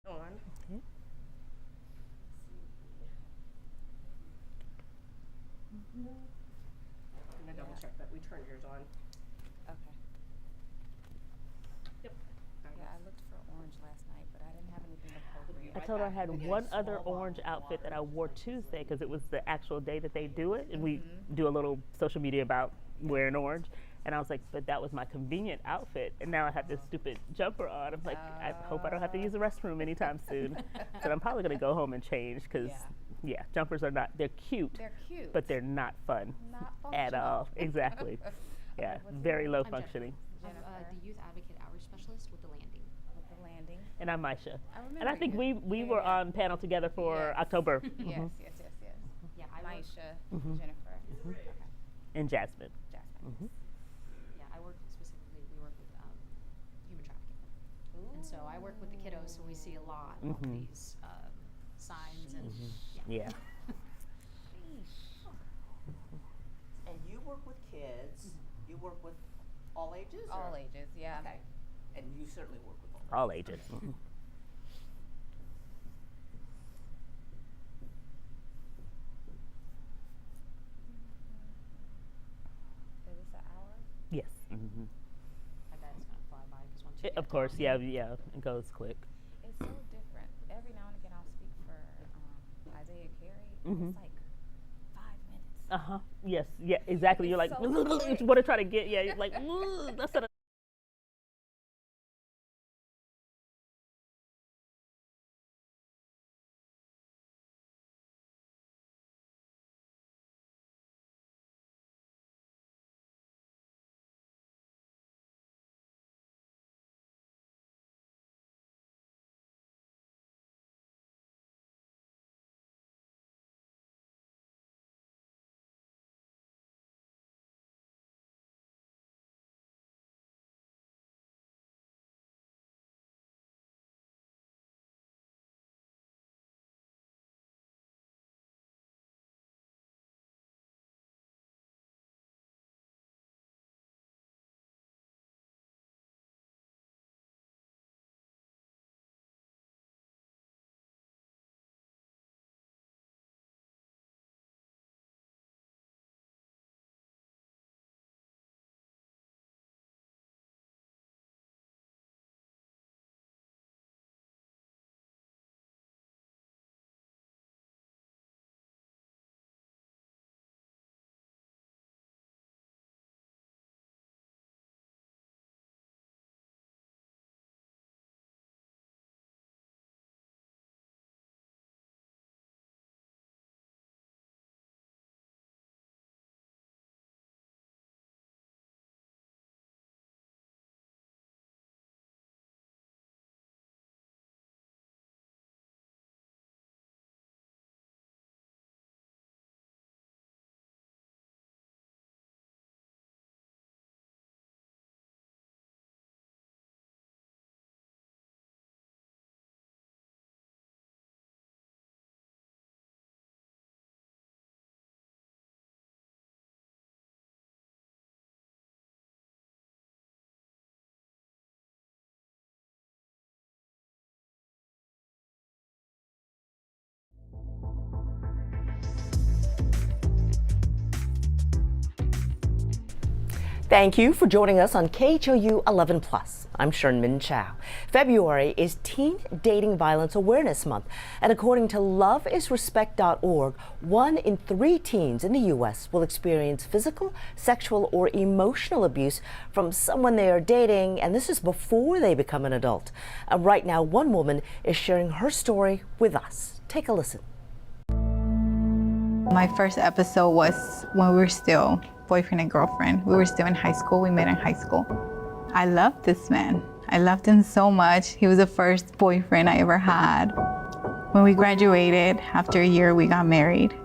Okay. I'm gonna double check that we turned yours on. Okay. Yep. Yeah, I looked for orange last night, but I didn't have anything appropriate. I told her I had one other orange outfit that I wore Tuesday because it was the actual day that they do it, and we do a little social media about wearing orange. And I was like, but that was my convenient outfit, and now I have this stupid jumper on. I'm like, I hope I don't have to use the restroom anytime soon. So I'm probably gonna go home and change because, yeah, jumpers are not, they're cute. They're cute. But they're not fun not at all. Exactly. Yeah, very low functioning. I'm the youth advocate outreach specialist with the Landing. With the Landing. And I'm Maisha. I remember And I think you. we were on panel together for Yes. October. Yes, yes. Yeah, I work, Maisha, Jennifer. Okay. And Jasmine. Jasmine. yeah, I work specifically, we work with human trafficking. And so I work with the kiddos, so we see a lot of these signs and, Yeah. And you work with kids, you work with all ages? or- All ages, yeah. Okay, and you certainly work with All ages. Is this an hour? Yes. I bet it's gonna fly by, because once you get Of course, going- yeah, it goes quick. It's so different. Every now and again I'll speak for Isaiah Carey. Mhm. It's like 5 minutes. Yes, yeah, exactly. You're like, so you quick. want to try to get, yeah, you're like, that's not a. Thank you for joining us on KHOU 11 Plus. I'm Sherman Chow. February is Teen Dating Violence Awareness Month, and according to loveisrespect.org, 1 in 3 teens in the U.S. will experience physical, sexual, or emotional abuse from someone they are dating, and this is before they become an adult. Right now, one woman is sharing her story with us. Take a listen. My first episode was when we were still boyfriend and girlfriend. We were still in high school. We met in high school. I loved this man. I loved him so much. He was the first boyfriend I ever had. When we graduated, after a year, we got married.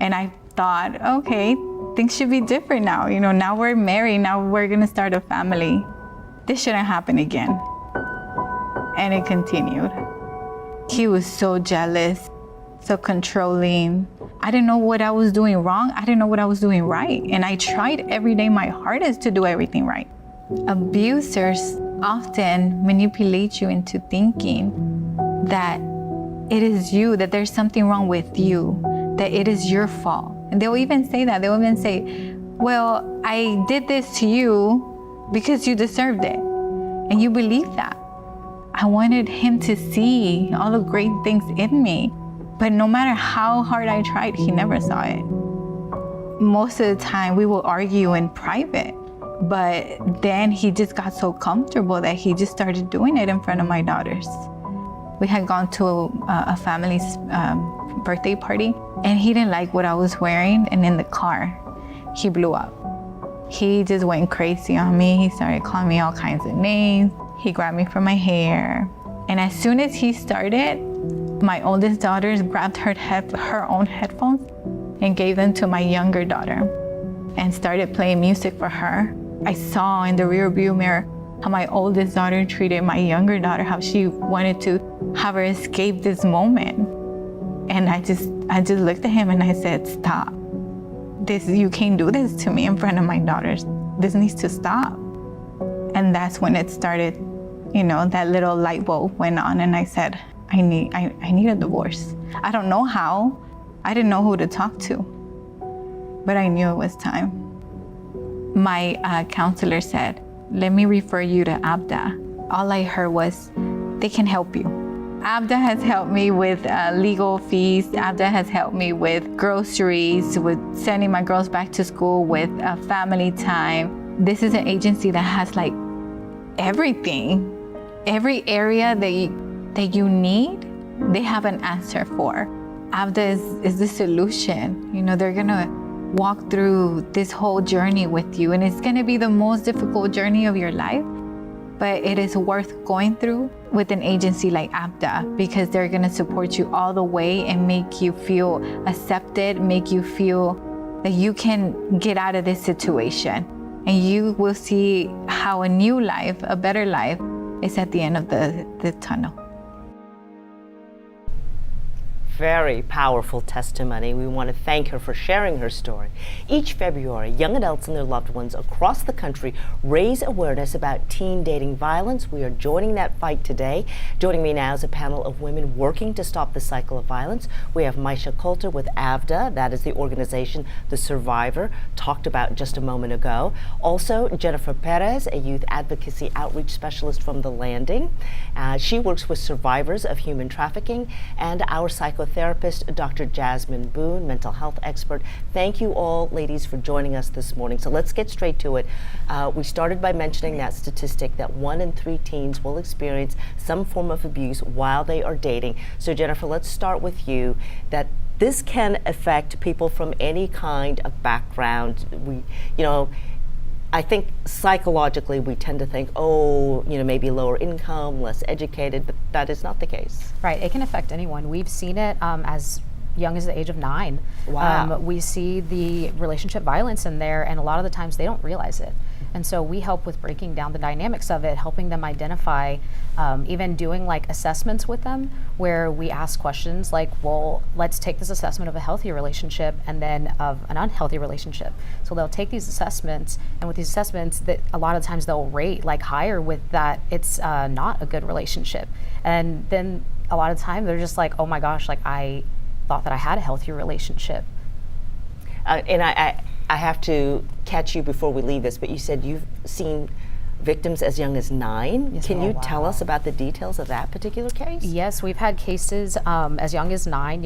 And I thought, okay, things should be different now. You know, now we're married, now we're gonna start a family. This shouldn't happen again. And it continued. He was so jealous, so controlling. I didn't know what I was doing wrong. I didn't know what I was doing right. And I tried every day my hardest to do everything right. Abusers often manipulate you into thinking that it is you, that there's something wrong with you, that it is your fault. And they'll even say that. They'll even say, well, I did this to you because you deserved it. And you believe that. I wanted him to see all the great things in me. But no matter how hard I tried, he never saw it. Most of the time, we will argue in private. But then he just got so comfortable that he just started doing it in front of my daughters. We had gone to a family's birthday party, and he didn't like what I was wearing, and in the car, he blew up. He just went crazy on me. He started calling me all kinds of names. He grabbed me for my hair. And as soon as he started, my oldest daughter grabbed her own headphones and gave them to my younger daughter and started playing music for her. I saw in the rearview mirror how my oldest daughter treated my younger daughter, how she wanted to have her escape this moment. And I just looked at him and I said, stop. You can't do this to me in front of my daughters. This needs to stop. And that's when it started, that little light bulb went on, and I said, I need a divorce. I don't know how. I didn't know who to talk to, but I knew it was time. My counselor said, let me refer you to ABDA. All I heard was, they can help you. ABDA has helped me with legal fees. ABDA has helped me with groceries, with sending my girls back to school, with family time. This is an agency that has like everything. Every area that you need, they have an answer for. ABDA is the solution. They're gonna walk through this whole journey with you, and it's gonna be the most difficult journey of your life, but it is worth going through with an agency like ABDA, because they're gonna support you all the way and make you feel accepted, make you feel that you can get out of this situation. And you will see how a new life, a better life, is at the end of the tunnel. Very powerful testimony. We want to thank her for sharing her story. Each February, young adults and their loved ones across the country raise awareness about teen dating violence. We are joining that fight today. Joining me now is a panel of women working to stop the cycle of violence. We have Maisha Coulter with ABDA, that is the organization The Survivor talked about just a moment ago. Also, Jennifer Perez, a youth advocacy outreach specialist from The Landing. She works with survivors of human trafficking, and our psychotherapist, Dr. Jasmine Boone, mental health expert. Thank you all, ladies, for joining us this morning. So let's get straight to it. We started by mentioning that statistic that 1 in 3 teens will experience some form of abuse while they are dating. So Jennifer, let's start with you. That this can affect people from any kind of background. I think psychologically we tend to think, maybe lower income, less educated, but that is not the case. Right, it can affect anyone. We've seen it as young as the age of 9. Wow. We see the relationship violence in there, and a lot of the times they don't realize it. And so we help with breaking down the dynamics of it, helping them identify, even doing like assessments with them where we ask questions like, well, let's take this assessment of a healthy relationship and then of an unhealthy relationship. So they'll take these assessments, and with these assessments, that a lot of times they'll rate like higher with that it's not a good relationship. And then a lot of time they're just like, oh my gosh, like I thought that I had a healthy relationship. And I have to catch you before we leave this, but you said you've seen victims as young as 9. Yes, Can you tell us about the details of that particular case? Yes, we've had cases as young as 9.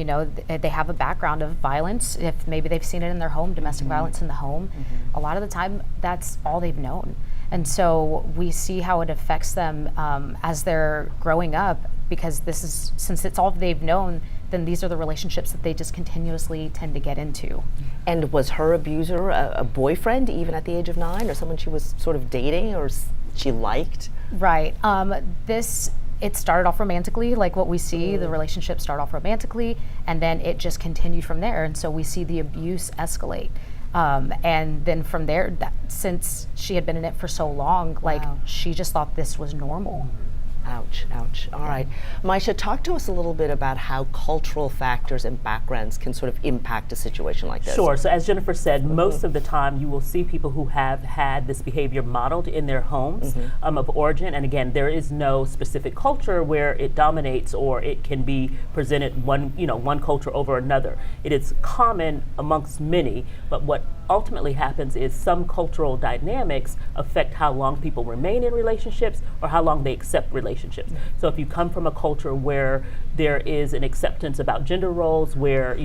They have a background of violence. If maybe they've seen it in their home, domestic violence in the home, a lot of the time that's all they've known. And so we see how it affects them as they're growing up, because since it's all they've known, then these are the relationships that they just continuously tend to get into. And was her abuser a boyfriend even at the age of 9, or someone she was sort of dating or she liked? Right. It started off romantically, like what we see, the relationship start off romantically, and then it just continued from there. And so we see the abuse escalate. And then from there, since she had been in it for so long, she just thought this was normal. Ouch, ouch. All right. Maisha, talk to us a little bit about how cultural factors and backgrounds can sort of impact a situation like this. Sure. So as Jennifer said, most of the time you will see people who have had this behavior modeled in their homes of origin. And again, there is no specific culture where it dominates or it can be presented one culture over another. It is common amongst many, but what ultimately happens is some cultural dynamics affect how long people remain in relationships or how long they accept relationships. So if you come from a culture where there is an acceptance about gender roles, where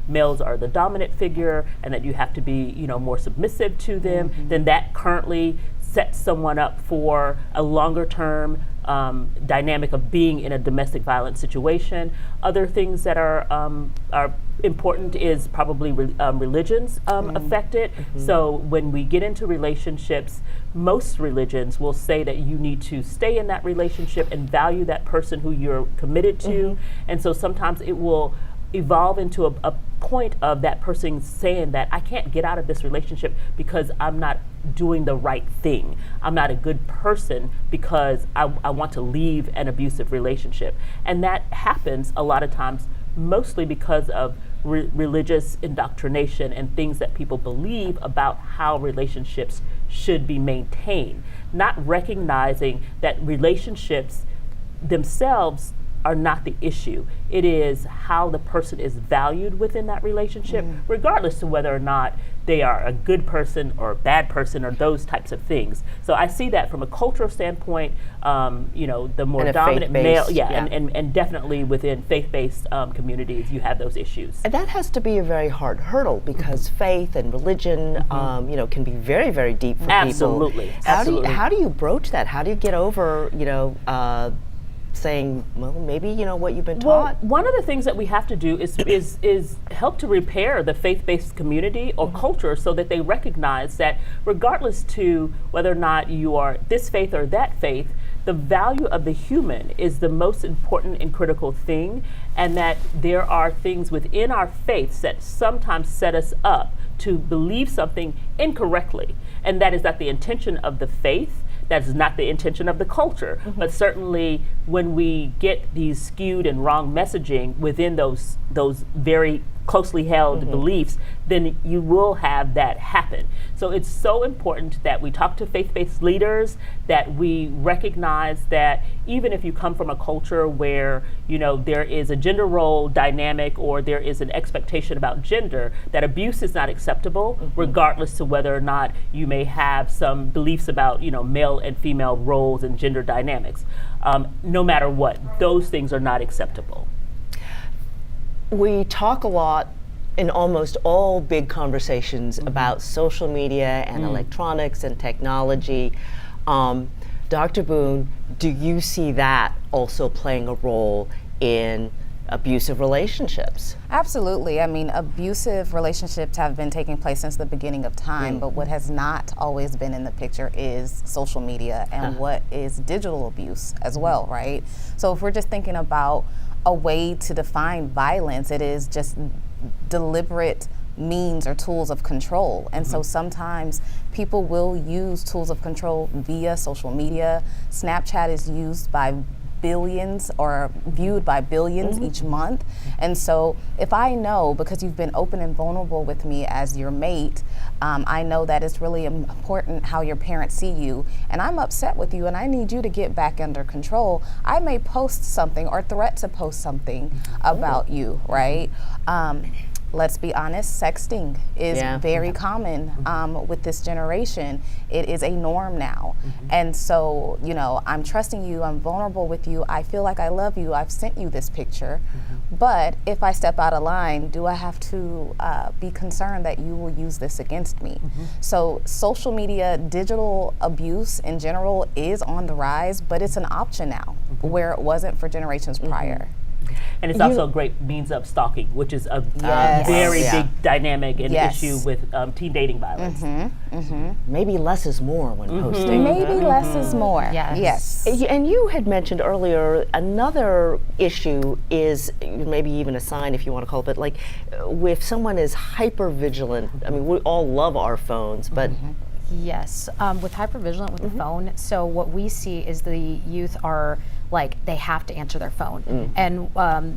males are the dominant figure and that you have to be more submissive to them, then that currently sets someone up for a longer term dynamic of being in a domestic violence situation. Other things that are important is probably religions affected. So when we get into relationships, most religions will say that you need to stay in that relationship and value that person who you're committed to. And so sometimes it will evolve into a point of that person saying that I can't get out of this relationship because I'm not doing the right thing. I'm not a good person because I want to leave an abusive relationship. And that happens a lot of times mostly because of religious indoctrination and things that people believe about how relationships should be maintained, not recognizing that relationships themselves are not the issue. It is how the person is valued within that relationship, regardless of whether or not they are a good person or a bad person or those types of things. So I see that from a cultural standpoint, the more dominant male, and definitely within faith-based communities, you have those issues. And that has to be a very hard hurdle because faith and religion, can be very, very deep for Absolutely. people. Absolutely. How do you broach that? How do you get over, saying, well, maybe what you've been taught? Well, one of the things that we have to do is help to repair the faith-based community or culture so that they recognize that regardless to whether or not you are this faith or that faith, the value of the human is the most important and critical thing, and that there are things within our faiths that sometimes set us up to believe something incorrectly, and that is not the intention of the faith. That is not the intention of the culture, but certainly when we get these skewed and wrong messaging within those very closely held beliefs, then you will have that happen. So it's so important that we talk to faith-based leaders, that we recognize that even if you come from a culture where there is a gender role dynamic or there is an expectation about gender, that abuse is not acceptable, regardless to whether or not you may have some beliefs about male and female roles and gender dynamics. No matter what, those things are not acceptable. We talk a lot in almost all big conversations about social media and electronics and technology. Dr. Boone, do you see that also playing a role in abusive relationships? Absolutely. I mean, abusive relationships have been taking place since the beginning of time, but what has not always been in the picture is social media and what is digital abuse as well, right? So if we're just thinking about a way to define violence, it is just deliberate means or tools of control. And so sometimes people will use tools of control via social media. Snapchat is used by billions or viewed by billions each month. And so if I know, because you've been open and vulnerable with me as your mate, I know that it's really important how your parents see you, and I'm upset with you and I need you to get back under control, I may post something or threat to post something about you, right? Let's be honest, sexting is very common with this generation. It is a norm now. And so, I'm trusting you, I'm vulnerable with you, I feel like I love you, I've sent you this picture. But if I step out of line, do I have to be concerned that you will use this against me? So social media, digital abuse in general is on the rise, but it's an option now, where it wasn't for generations prior. And it's also a great means of stalking, which is a very big dynamic and issue with teen dating violence. Maybe less is more when posting. Maybe less is more. Yes. And you had mentioned earlier another issue is maybe even a sign, if you want to call it, but if someone is hyper vigilant. I mean, we all love our phones, but Yes, with hypervigilant with the phone, so what we see is the youth are like, they have to answer their phone. And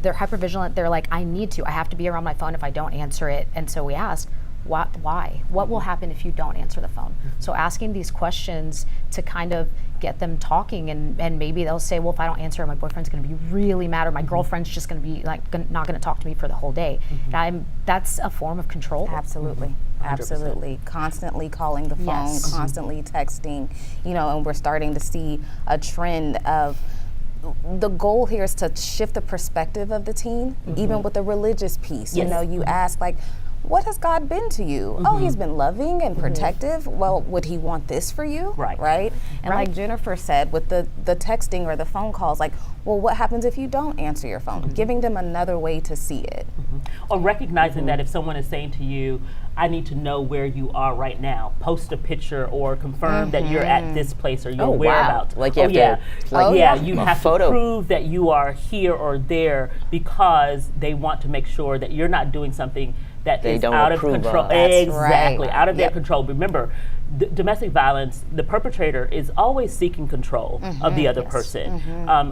they're hypervigilant, they're like, I have to be around my phone if I don't answer it. And so we ask, why? What will happen if you don't answer the phone? So asking these questions to kind of get them talking, and maybe they'll say, well, if I don't answer, my boyfriend's gonna be really mad, or my girlfriend's just gonna be like, not gonna talk to me for the whole day. That's a form of control. Absolutely. Absolutely. Constantly calling the phone, Yes. constantly texting, you know, and we're starting to see a trend of, the goal here is to shift the perspective of the teen, even with the religious piece. You know, you ask, like, what has God been to you? Oh, he's been loving and protective. Well, would he want this for you? Right? And like Jennifer said, with the texting or the phone calls, like, well, what happens if you don't answer your phone? Giving them another way to see it. Or recognizing that if someone is saying to you, I need to know where you are right now, post a picture or confirm that you're at this place or your whereabouts. Like you have to, you have to prove that you are here or there, because they want to make sure that you're not doing something that is out of control. Exactly, out of their control. Remember, domestic violence, the perpetrator is always seeking control of the other person.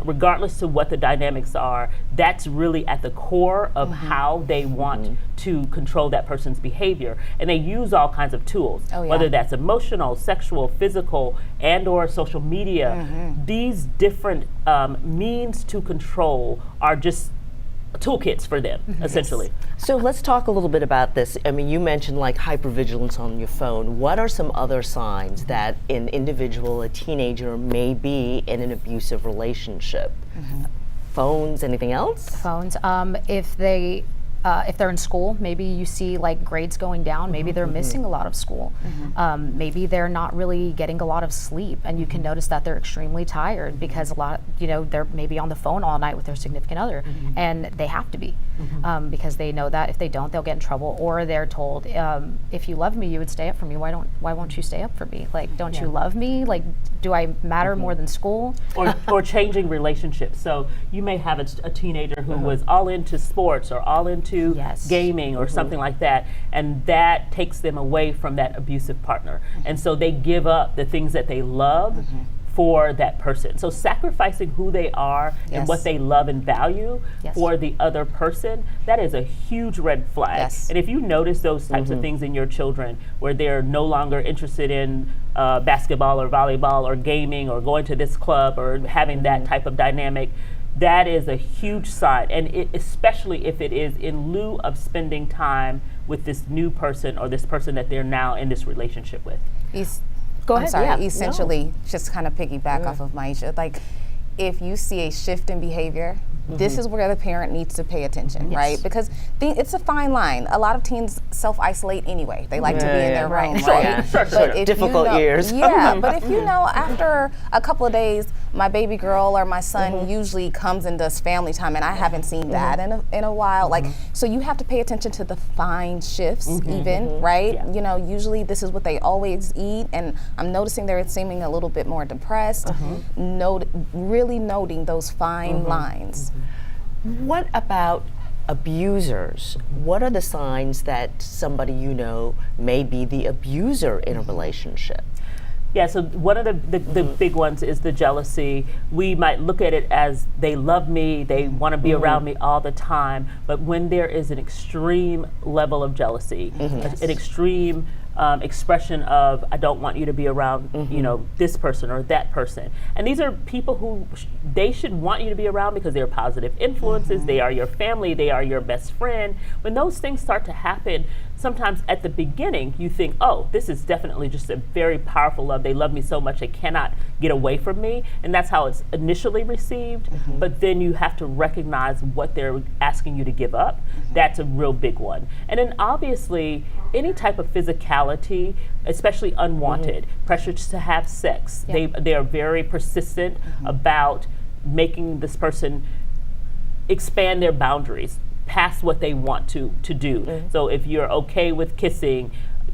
Regardless to what the dynamics are, that's really at the core of how they want to control that person's behavior. And they use all kinds of tools, whether that's emotional, sexual, physical, and or social media. These different means to control are just toolkits for them, essentially. So let's talk a little bit about this. I mean, you mentioned like hypervigilance on your phone. What are some other signs that an individual, a teenager, may be in an abusive relationship? Phones, anything else? Phones, if they're in school, maybe you see like grades going down, maybe they're missing a lot of school. Maybe they're not really getting a lot of sleep, and you can notice that they're extremely tired because they're maybe on the phone all night with their significant other, and they have to be, because they know that if they don't, they'll get in trouble, or they're told, if you love me, you would stay up for me. Why won't you stay up for me? Like, don't you love me? Like, do I matter more than school? Or changing relationships. So you may have a teenager who was all into sports or all into gaming or something like that, and that takes them away from that abusive partner. And so they give up the things that they love for that person. So sacrificing who they are and what they love and value for the other person, that is a huge red flag. And if you notice those types of things in your children, where they're no longer interested in basketball or volleyball or gaming or going to this club or having that type of dynamic, that is a huge sign, and especially if it is in lieu of spending time with this new person or this person that they're now in this relationship with. I'm sorry, essentially, just kind of piggyback off of Maisha, like, if you see a shift in behavior, this is where the parent needs to pay attention, right? Because it's a fine line. A lot of teens self-isolate anyway. They like to be in their room, right? But if difficult years. But if you know, after a couple of days, my baby girl or my son usually comes and does family time, and I haven't seen that in a while. Like, so you have to pay attention to the fine shifts, even, right? You know, usually this is what they always eat, and I'm noticing they're seeming a little bit more depressed. Really noting those fine lines. What about abusers? What are the signs that somebody you know may be the abuser in a relationship? Yeah, so one of the big ones is the jealousy. We might look at it as they love me, they want to be around me all the time, but when there is an extreme level of jealousy, an extreme expression of, I don't want you to be around, you know, this person or that person. And these are people who they should want you to be around because they're positive influences, they are your family, they are your best friend. When those things start to happen, sometimes at the beginning you think, oh, this is definitely just a very powerful love. They love me so much they cannot get away from me. And that's how it's initially received. But then you have to recognize what they're asking you to give up. That's a real big one. And then obviously, any type of physicality, especially unwanted, pressures to have sex, they are very persistent about making this person expand their boundaries past what they want to do. So if you're okay with kissing,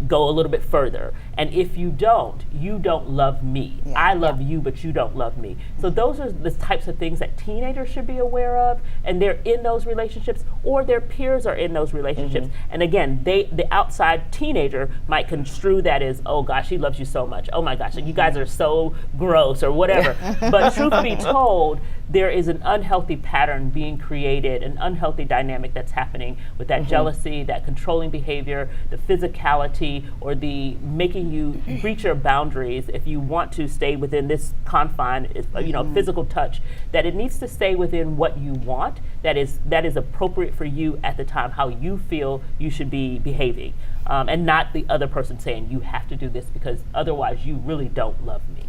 go a little bit further. And if you don't love me. Yeah. I love you, but you don't love me. So those are the types of things that teenagers should be aware of, and they're in those relationships, or their peers are in those relationships. And again, the outside teenager might construe that as, oh gosh, he loves you so much. Oh my gosh, you guys are so gross or whatever. But truth be told, there is an unhealthy pattern being created, an unhealthy dynamic that's happening with that jealousy, that controlling behavior, the physicality, or the making you reach your boundaries if you want to stay within this confine, physical touch, that it needs to stay within what you want, that is appropriate for you at the time, how you feel you should be behaving, and not the other person saying you have to do this because otherwise you really don't love me.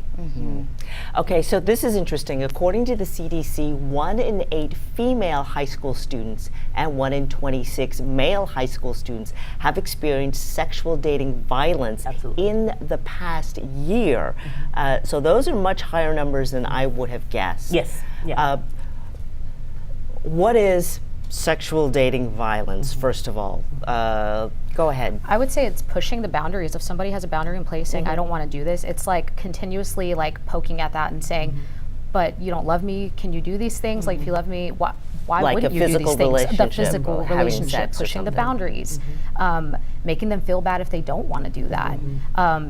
Okay, so this is interesting. According to the CDC, 1 in 8 female high school students and 1 in 26 male high school students have experienced sexual dating violence in the past year. So those are much higher numbers than I would have guessed. Yes. Yeah. What is sexual dating violence, first of all? Go ahead. I would say it's pushing the boundaries. If somebody has a boundary in place saying, I don't want to do this, it's like continuously like poking at that and saying, but you don't love me, can you do these things? Like if you love me, why Like wouldn't a you do these physical things? The relationship, physical having relationship, sex or pushing the something. boundaries, making them feel bad if they don't want to do that,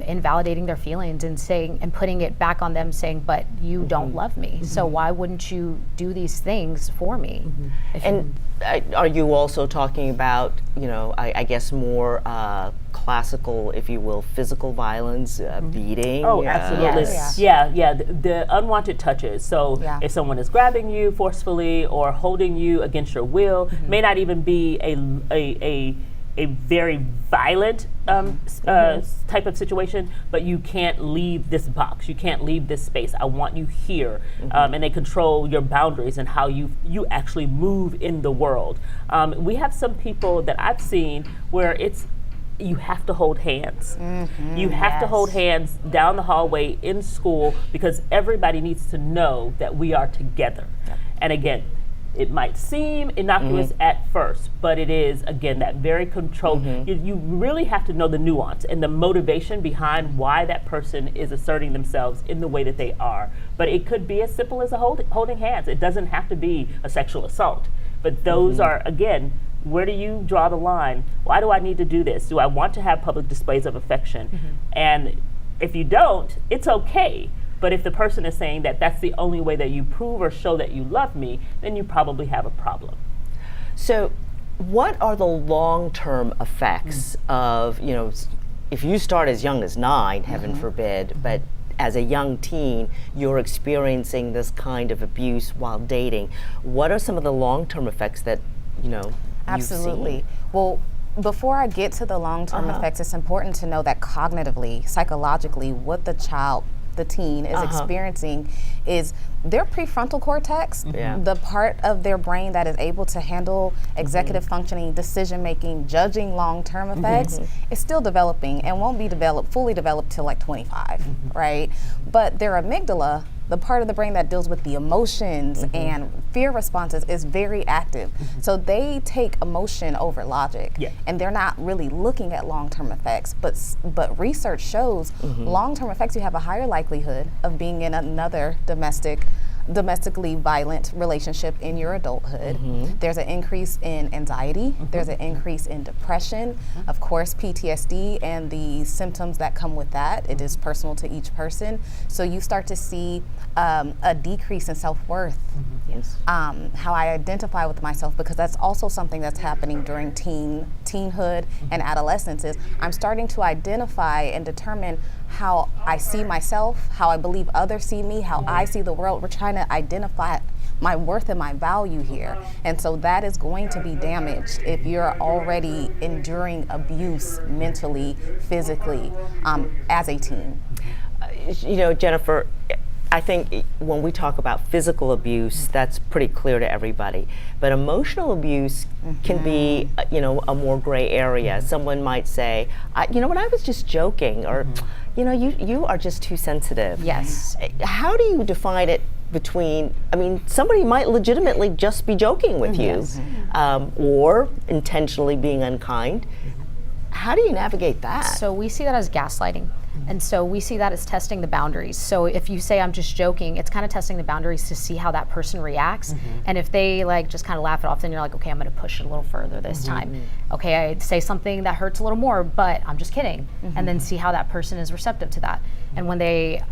invalidating their feelings and saying and putting it back on them, saying, but you don't love me, so why wouldn't you do these things for me? And are you also talking about, I guess more classical, if you will, physical violence, beating? Oh, absolutely. Yes. Yeah. The unwanted touches. So if someone is grabbing you forcefully or holding you against your will, may not even be a very violent type of situation, but you can't leave this box. You can't leave this space. I want you here. And they control your boundaries and how you actually move in the world. We have some people that I've seen where you have to hold hands. You have to hold hands down the hallway in school because everybody needs to know that we are together. And again, it might seem innocuous at first, but it is, again, that very controlled. You really have to know the nuance and the motivation behind why that person is asserting themselves in the way that they are. But it could be as simple as holding hands. It doesn't have to be a sexual assault. But those are, again, where do you draw the line? Why do I need to do this? Do I want to have public displays of affection? And if you don't, it's okay. But if the person is saying that that's the only way that you prove or show that you love me, then you probably have a problem. So what are the long-term effects of, if you start as young as 9, heaven forbid, but as a young teen, you're experiencing this kind of abuse while dating. What are some of the long-term effects that, Absolutely. you've seen? Well, before I get to the long-term effects, it's important to know that cognitively, psychologically, what the teen is experiencing is their prefrontal cortex, the part of their brain that is able to handle executive functioning, decision making, judging long-term effects, is still developing and won't be fully developed till like 25, right? But their amygdala, the part of the brain that deals with the emotions and fear responses, is very active. So they take emotion over logic, and they're not really looking at long-term effects. But research shows long-term effects, you have a higher likelihood of being in another domestically violent relationship in your adulthood. There's an increase in anxiety, there's an increase in depression, of course PTSD and the symptoms that come with that. It is personal to each person. So you start to see a decrease in self-worth, how I identify with myself, because that's also something that's happening during teenhood and adolescence. Is I'm starting to identify and determine how I see myself, how I believe others see me, how I see the world. We're trying to identify my worth and my value here. And so that is going to be damaged if you're already enduring abuse mentally, physically, as a teen. Jennifer, I think when we talk about physical abuse, that's pretty clear to everybody. But emotional abuse can be, a more gray area. Someone might say, I was just joking, or, you are just too sensitive. Yes. How do you define it between, somebody might legitimately just be joking with you, or intentionally being unkind. How do you navigate that? So we see that as gaslighting. And so we see that as testing the boundaries. So if you say I'm just joking, it's kind of testing the boundaries to see how that person reacts. And if they like just kind of laugh it off, then you're like, okay, I'm going to push it a little further this time. Okay, I say something that hurts a little more, but I'm just kidding. And then see how that person is receptive to that. And when they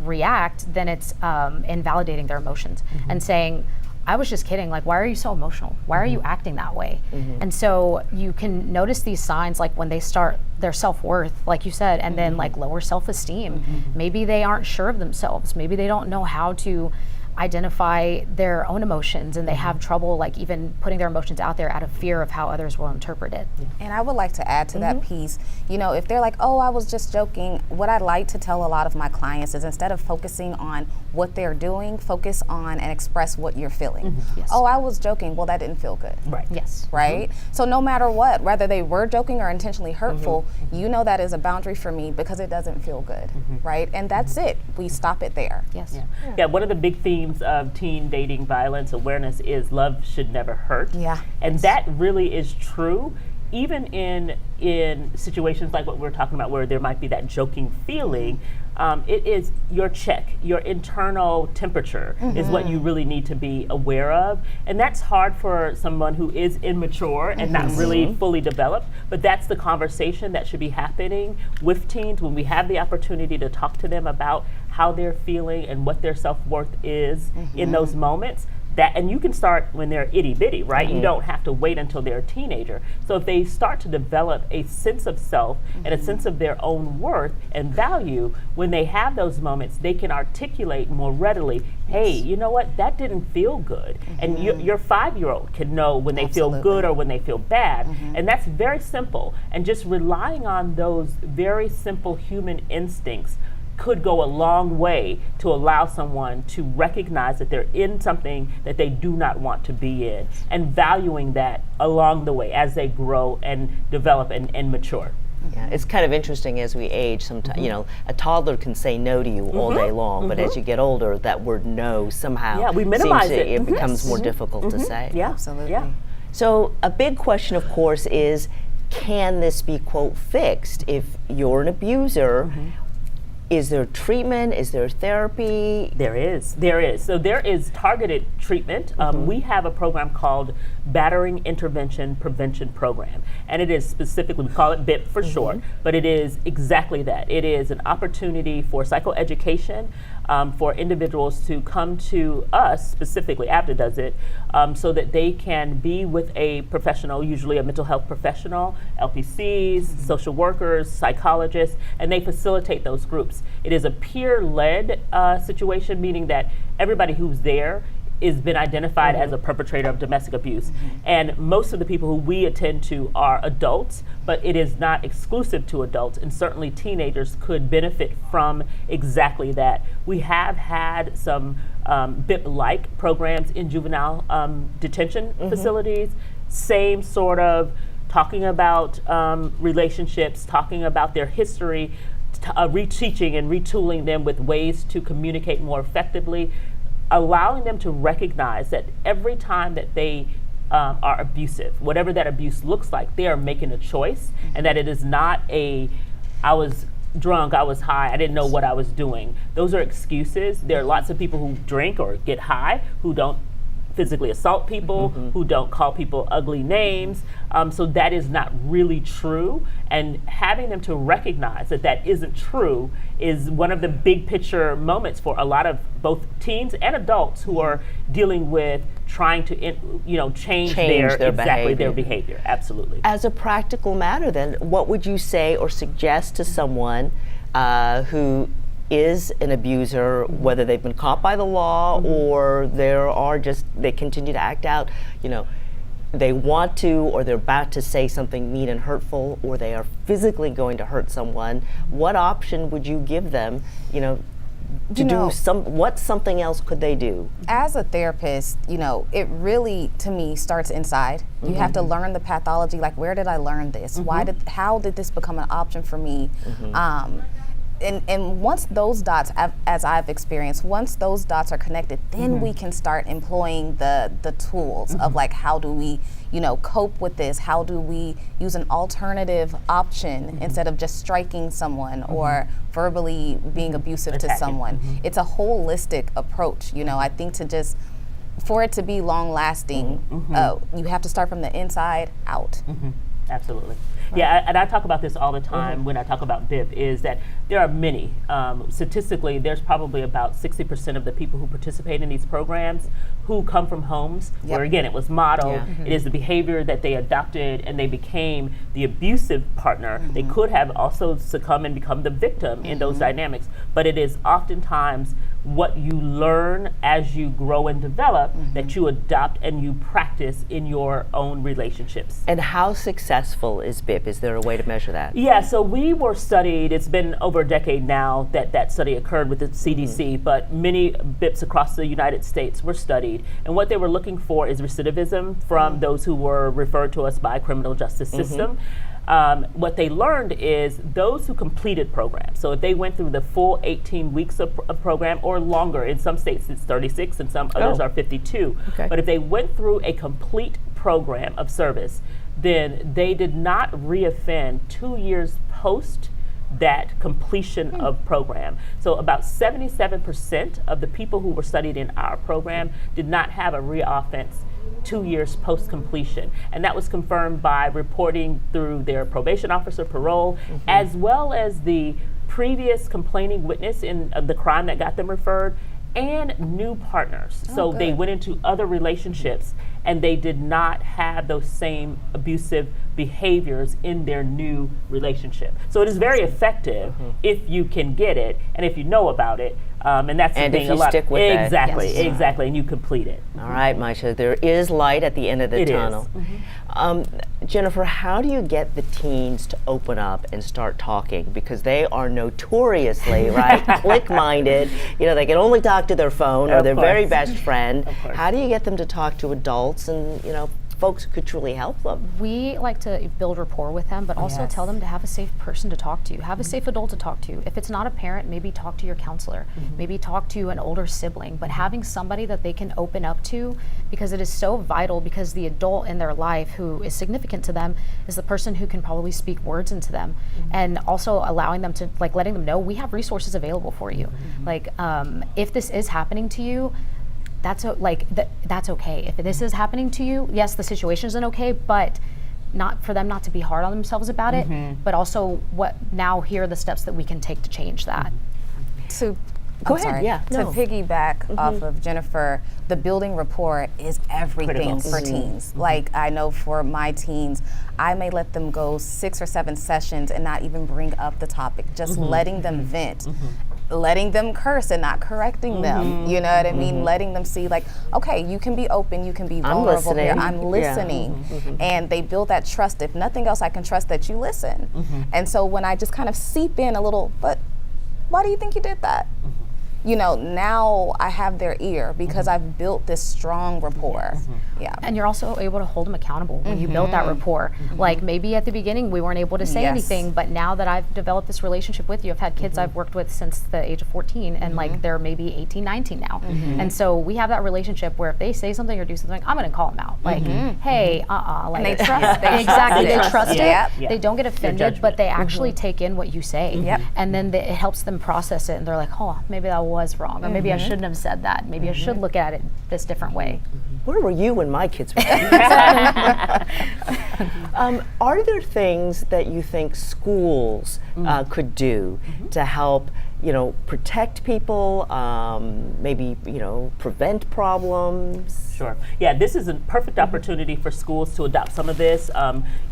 react, then it's invalidating their emotions and saying, I was just kidding. Like, why are you so emotional? Why are you acting that way? And so you can notice these signs, like when they start their self-worth, like you said, and then like lower self-esteem. Maybe they aren't sure of themselves. Maybe they don't know how to identify their own emotions, and they have trouble like even putting their emotions out there out of fear of how others will interpret it. And I would like to add to that piece, you know, if they're like, oh, I was just joking, what I like to tell a lot of my clients is instead of focusing on what they're doing, focus on and express what you're feeling. Yes. Oh, I was joking. Well, that didn't feel good. Right. Yes. Right? So no matter what, whether they were joking or intentionally hurtful, you know that is a boundary for me because it doesn't feel good. Right? And that's it. We stop it there. Yes. Yeah, one of the big themes of teen dating violence awareness is love should never hurt. Yeah. And that really is true, even in situations like what we're talking about where there might be that joking feeling. It is your check, your internal temperature is what you really need to be aware of. And that's hard for someone who is immature and not really fully developed, but that's the conversation that should be happening with teens when we have the opportunity to talk to them about how they're feeling and what their self-worth is in those moments. And you can start when they're itty bitty, right? You don't have to wait until they're a teenager. So if they start to develop a sense of self and a sense of their own worth and value, when they have those moments, they can articulate more readily, hey, you know what, that didn't feel good. And your 5-year-old can know when they feel good or when they feel bad. And that's very simple. And just relying on those very simple human instincts could go a long way to allow someone to recognize that they're in something that they do not want to be in, and valuing that along the way as they grow and develop and mature. Yeah, it's kind of interesting as we age. Sometimes, you know, a toddler can say no to you all day long, but as you get older, that word no somehow we minimize seems to, it. it becomes more difficult to say. Yeah, Absolutely. Yeah. So a big question, of course, is can this be, quote, fixed? If you're an abuser, is there treatment? Is there therapy? There is. So there is targeted treatment. We have a program called Battering Intervention Prevention Program. And it is specifically, we call it BIP for short, but it is exactly that. It is an opportunity for psychoeducation for individuals to come to us, specifically ABDA does it, so that they can be with a professional, usually a mental health professional, LPCs, social workers, psychologists, and they facilitate those groups. It is a peer-led situation, meaning that everybody who's there has been identified as a perpetrator of domestic abuse. And most of the people who we attend to are adults, but it is not exclusive to adults, and certainly teenagers could benefit from exactly that. We have had some BIP-like programs in juvenile detention facilities, same sort of talking about relationships, talking about their history, reteaching and retooling them with ways to communicate more effectively, allowing them to recognize that every time that they are abusive, whatever that abuse looks like, they are making a choice, and that it is not I was drunk, I was high, I didn't know what I was doing. Those are excuses. There are lots of people who drink or get high who don't physically assault people, who don't call people ugly names. So that is not really true. And having them to recognize that that isn't true is one of the big picture moments for a lot of both teens and adults who are dealing with trying to, change their behavior. Absolutely. As a practical matter, then, what would you say or suggest to someone who is an abuser, whether they've been caught by the law or they continue to act out, they want to, or they're about to say something mean and hurtful, or they are physically going to hurt someone? What option would you give them, what something else could they do? As a therapist, it really, to me, starts inside. You have to learn the pathology, like, where did I learn this? How did this become an option for me? and once those dots, as I've experienced, once those dots are connected, then we can start employing the tools of like, how do we, cope with this? How do we use an alternative option instead of just striking someone or verbally being abusive to someone? It's a holistic approach, I think for it to be long lasting, you have to start from the inside out. Absolutely. Yeah, and I talk about this all the time when I talk about BIP, is that there are many. Statistically, there's probably about 60% of the people who participate in these programs who come from homes where, again, it was modeled. It is the behavior that they adopted, and they became the abusive partner. They could have also succumbed and become the victim in those dynamics, but it is oftentimes what you learn as you grow and develop that you adopt and you practice in your own relationships. And how successful is BIP? Is there a way to measure that? Yeah, so we were studied, it's been over a decade now that study occurred with the CDC, but many BIPs across the United States were studied, and what they were looking for is recidivism from those who were referred to us by criminal justice system. What they learned is those who completed programs, so if they went through the full 18 weeks of program or longer, in some states it's 36 and some others are 52, but if they went through a complete program of service, then they did not reoffend 2 years post that completion of program. So about 77% of the people who were studied in our program did not have a reoffense 2 years post completion, and that was confirmed by reporting through their probation officer, parole, as well as the previous complaining witness in the crime that got them referred, and new partners. So they went into other relationships and they did not have those same abusive behaviors in their new relationship. So it is very effective if you can get it and if you know about it. And that's and the thing. if you stick with it. Exactly, and you complete it. All right, Maisha, there is light at the end of the tunnel. Jennifer, how do you get the teens to open up and start talking? Because they are notoriously, right, click-minded. They can only talk to their phone or their very best friend. How do you get them to talk to adults and, folks who could truly help them? We like to build rapport with them, but also tell them to have a safe person to talk to, have a safe adult to talk to. If it's not a parent, maybe talk to your counselor, maybe talk to an older sibling, but having somebody that they can open up to, because it is so vital, because the adult in their life who is significant to them is the person who can probably speak words into them, and also allowing them to, letting them know we have resources available for you. If this is happening to you, that's okay. If this is happening to you, yes, the situation isn't okay, but not for them not to be hard on themselves about it, but also here are the steps that we can take to change that. To Go ahead. To piggyback off of Jennifer, the building rapport is everything for teens. I know for my teens, I may let them go 6 or 7 sessions and not even bring up the topic, just letting them vent. Letting them curse and not correcting them, you know what I mean? Letting them see, okay, you can be open, you can be vulnerable here, I'm listening. And they build that trust. If nothing else, I can trust that you listen. And so when I just kind of seep in a little, but why do you think you did that? Now I have their ear because I've built this strong rapport. And you're also able to hold them accountable when you build that rapport. Maybe at the beginning we weren't able to say anything, but now that I've developed this relationship with you, I've had kids I've worked with since the age of 14, and they're maybe 18, 19 now. And so we have that relationship where if they say something or do something, I'm gonna call them out. Hey, and they trust it. Exactly, they trust it. They don't get offended, but they actually take in what you say. And then it helps them process it, and they're like, oh, maybe that was wrong, or maybe I shouldn't have said that. Maybe I should look at it this different way. Where were you when my kids were Are there things that you think schools could do to help protect people, maybe, prevent problems? Sure. Yeah, this is a perfect opportunity for schools to adopt some of this.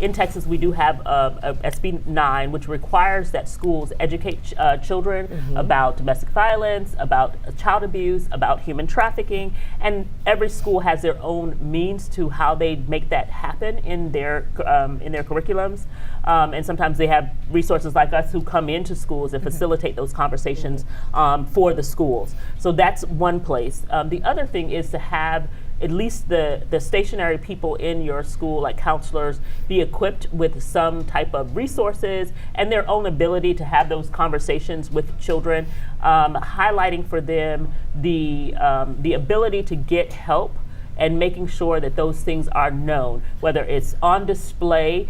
In Texas, we do have SB 9, which requires that schools educate children about domestic violence, about child abuse, about human trafficking, and every school has their own means to how they make that happen in their curriculums. And sometimes they have resources like us who come into schools and facilitate those conversations for the schools. So that's one place. The other thing is to have at least the stationary people in your school, like counselors, be equipped with some type of resources and their own ability to have those conversations with children, highlighting for them the ability to get help and making sure that those things are known, whether it's on display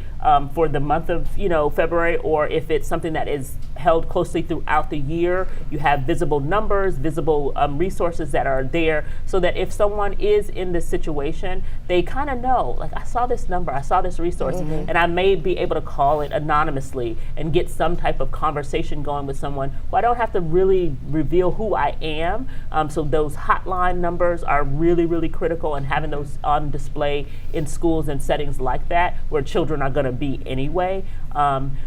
for the month of February, or if it's something that is held closely throughout the year. You have visible numbers, visible resources that are there, so that if someone is in this situation, they kind of know, like, I saw this number, I saw this resource, and I may be able to call it anonymously and get some type of conversation going with someone who I don't have to really reveal who I am. So those hotline numbers are really, really critical, and having those on display in schools and settings like that, where children are going to be anyway.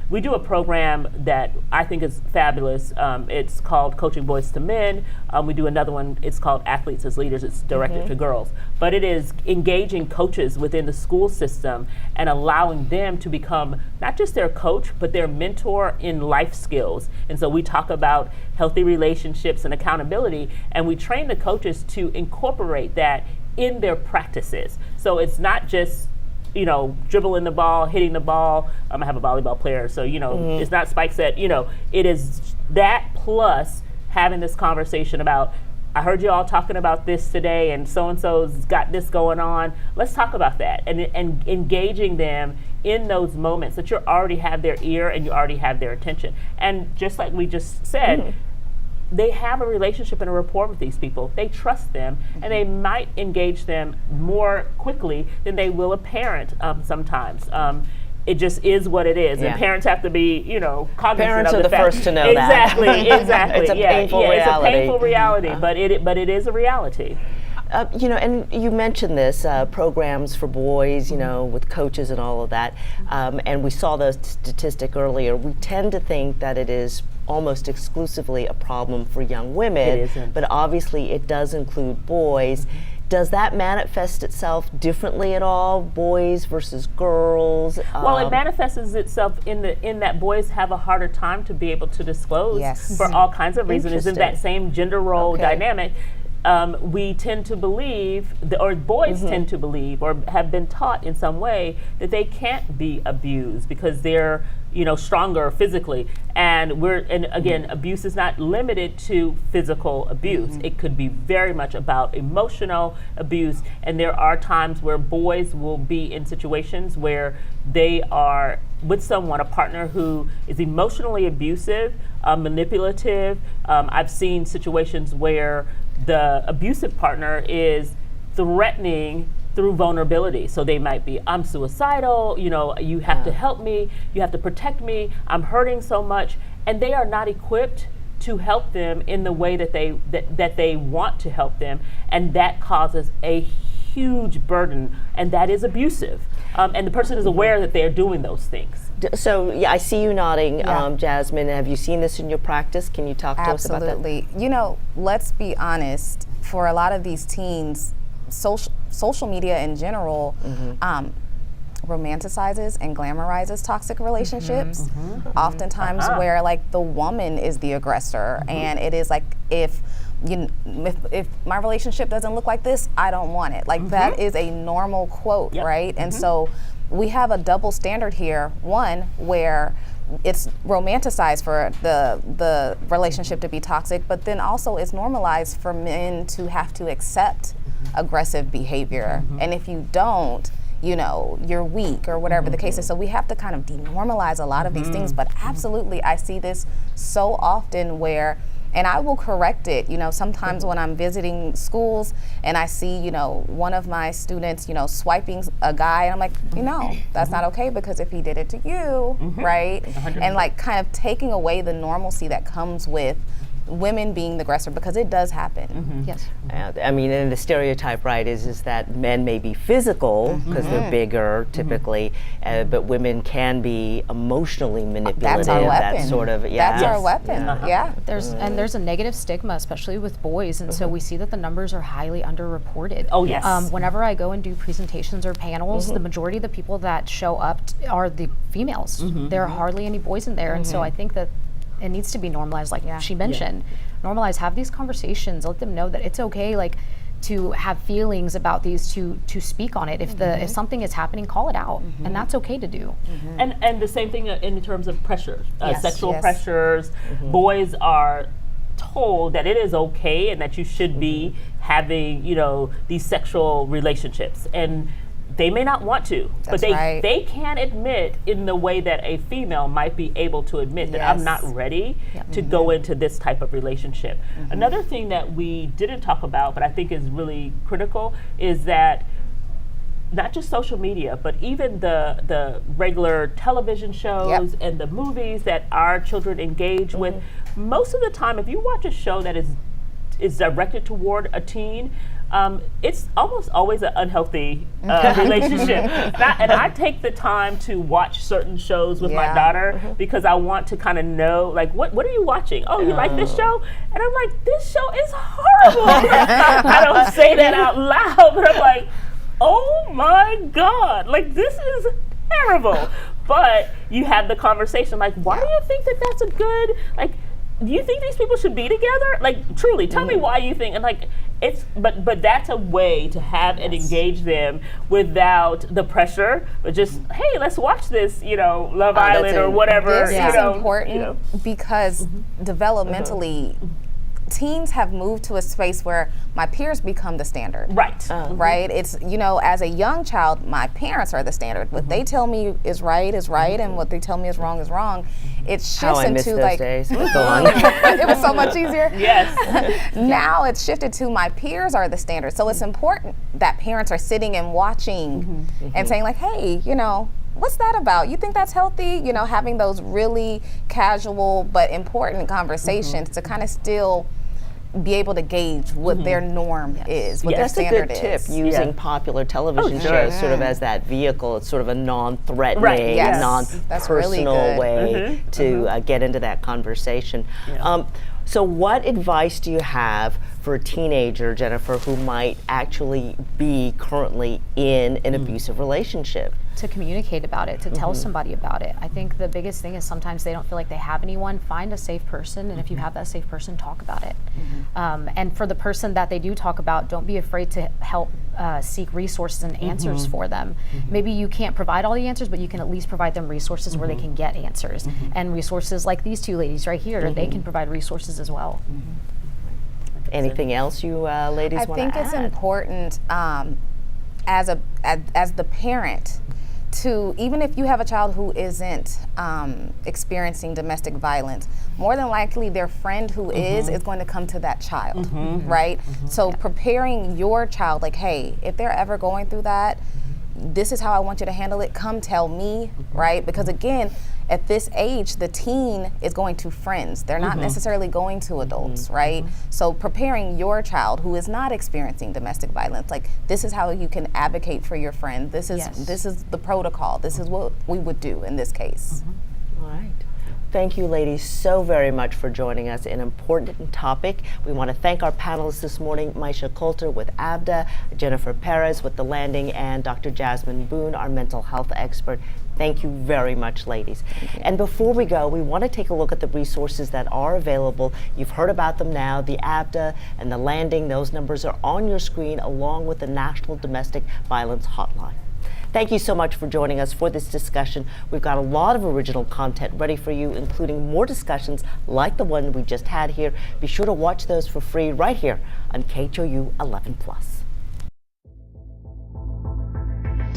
We do a program that I think is fabulous. It's called Coaching Boys to Men. We do another one, it's called Athletes as Leaders. It's directed to girls. But it is engaging coaches within the school system and allowing them to become not just their coach, but their mentor in life skills. And so we talk about healthy relationships and accountability, and we train the coaches to incorporate that in their practices. So it's not just dribbling the ball, hitting the ball. I have a volleyball player, so it's not spike set. It is that plus having this conversation about, I heard you all talking about this today, and so-and-so's got this going on. Let's talk about that, and engaging them in those moments that you already have their ear and you already have their attention. And just like we just said, they have a relationship and a rapport with these people. They trust them, and they might engage them more quickly than they will a parent sometimes. It just is what it is, and parents have to be, cognizant Parents of are the fact. first to know exactly, that. Exactly. It's a painful reality. It's a painful reality, but it is a reality. And you mentioned this, programs for boys, with coaches and all of that. And we saw the statistic earlier. We tend to think that it is almost exclusively a problem for young women. It isn't. But obviously it does include boys. Does that manifest itself differently at all, boys versus girls? Well, it manifests itself in that boys have a harder time to be able to disclose for all kinds of reasons. It's in that same gender role dynamic. We tend to believe, or boys tend to believe, or have been taught in some way that they can't be abused because they're stronger physically. And again, abuse is not limited to physical abuse. It could be very much about emotional abuse. And there are times where boys will be in situations where they are with someone, a partner who is emotionally abusive, manipulative. I've seen situations where the abusive partner is threatening through vulnerability. So they might be, I'm suicidal, you have to help me, you have to protect me, I'm hurting so much. And they are not equipped to help them in the way that they want to help them. And that causes a huge burden, and that is abusive. And the person is aware that they're doing those things. So I see you nodding, Jasmine. Have you seen this in your practice? Can you talk to us about that? Absolutely. Let's be honest, for a lot of these teens, social media in general romanticizes and glamorizes toxic relationships, oftentimes where the woman is the aggressor, and it is like, if my relationship doesn't look like this, I don't want it. That is a normal quote, right? And so we have a double standard here. One, where it's romanticized for the relationship to be toxic, but then also it's normalized for men to have to accept aggressive behavior. And if you don't, you're weak, or whatever the case is. So we have to kind of denormalize a lot of these things. But absolutely, I see this so often where, and I will correct it, sometimes when I'm visiting schools and I see, one of my students, swiping a guy, and I'm like, that's not okay, because if he did it to you, right? 100%. And kind of taking away the normalcy that comes with women being the aggressor, because it does happen. Yes. I mean, and the stereotype, right, is that men may be physical because they're bigger typically, but women can be emotionally manipulative. That's our weapon. That sort of, That's our weapon. There's a negative stigma, especially with boys, and so we see that the numbers are highly underreported. Oh yes. Whenever I go and do presentations or panels, the majority of the people that show up are the females. There are hardly any boys in there, and so I think that it needs to be normalized, like she mentioned. Normalize, have these conversations, let them know that it's okay. to have feelings about these, to speak on it. If something is happening, call it out, and that's okay to do. And the same thing in terms of pressures, Yes. sexual Yes. pressures. Boys are told that it is okay and that you should be having, these sexual relationships, and they may not want to, but That's right. they can admit in the way that a female might be able to admit that I'm Yes. not ready to go into this type of relationship. Another thing that we didn't talk about, but I think is really critical, is that not just social media, but even the regular television shows and the movies that our children engage with, most of the time, if you watch a show that is directed toward a teen, it's almost always an unhealthy relationship. And I take the time to watch certain shows with my daughter because I want to kind of know, like, what are you watching? Oh, you like this show? And I'm like, this show is horrible. I don't say that out loud, but I'm like, oh my God, like, this is terrible. But you have the conversation, like, why do you think that that's a good, like, do you think these people should be together? Like, truly, tell me why you think, and like, but that's a way to have and engage them without the pressure, but just, hey, let's watch this, Love Island or whatever. This is important because developmentally, teens have moved to a space where my peers become the standard. Right. Right? It's, as a young child, my parents are the standard. What they tell me is right, and what they tell me is wrong. It shifts How I miss into those days. Go on. it was so much easier. Yes. Now it's shifted to my peers are the standard. So it's important that parents are sitting and watching and saying, like, hey, what's that about? You think that's healthy? Having those really casual but important conversations to kind of still be able to gauge what their norm is, what their That's a standard good tip, is. using popular television shows sort of as that vehicle. It's sort of a non-threatening, Right, yes. That's really non-personal good. way to get into that conversation. So what advice do you have for a teenager, Jennifer, who might actually be currently in an abusive relationship? To communicate about it, to tell somebody about it. I think the biggest thing is sometimes they don't feel like they have anyone. Find a safe person, and if you have that safe person, talk about it. And for the person that they do talk about, don't be afraid to help seek resources and answers for them. Maybe you can't provide all the answers, but you can at least provide them resources where they can get answers. And resources like these two ladies right here, they can provide resources as well. Anything else you ladies want to add? I think it's important as the parent to, even if you have a child who isn't experiencing domestic violence, more than likely their friend who is going to come to that child, right? So preparing your child, like, hey, if they're ever going through that, this is how I want you to handle it. Come tell me, right? Because again, at this age, the teen is going to friends. They're not necessarily going to adults, right? So preparing your child who is not experiencing domestic violence, like, this is how you can advocate for your friend. This is the protocol. This is what we would do in this case. All right. Thank you, ladies, so very much for joining us. An important topic. We want to thank our panelists this morning, Maisha Coulter with ABDA, Jennifer Perez with The Landing, and Dr. Jasmine Boone, our mental health expert. Thank you very much, ladies. And before we go, we want to take a look at the resources that are available. You've heard about them now, the ABDA and The Landing. Those numbers are on your screen, along with the National Domestic Violence Hotline. Thank you so much for joining us for this discussion. We've got a lot of original content ready for you, including more discussions like the one we just had here. Be sure to watch those for free right here on KHOU 11+.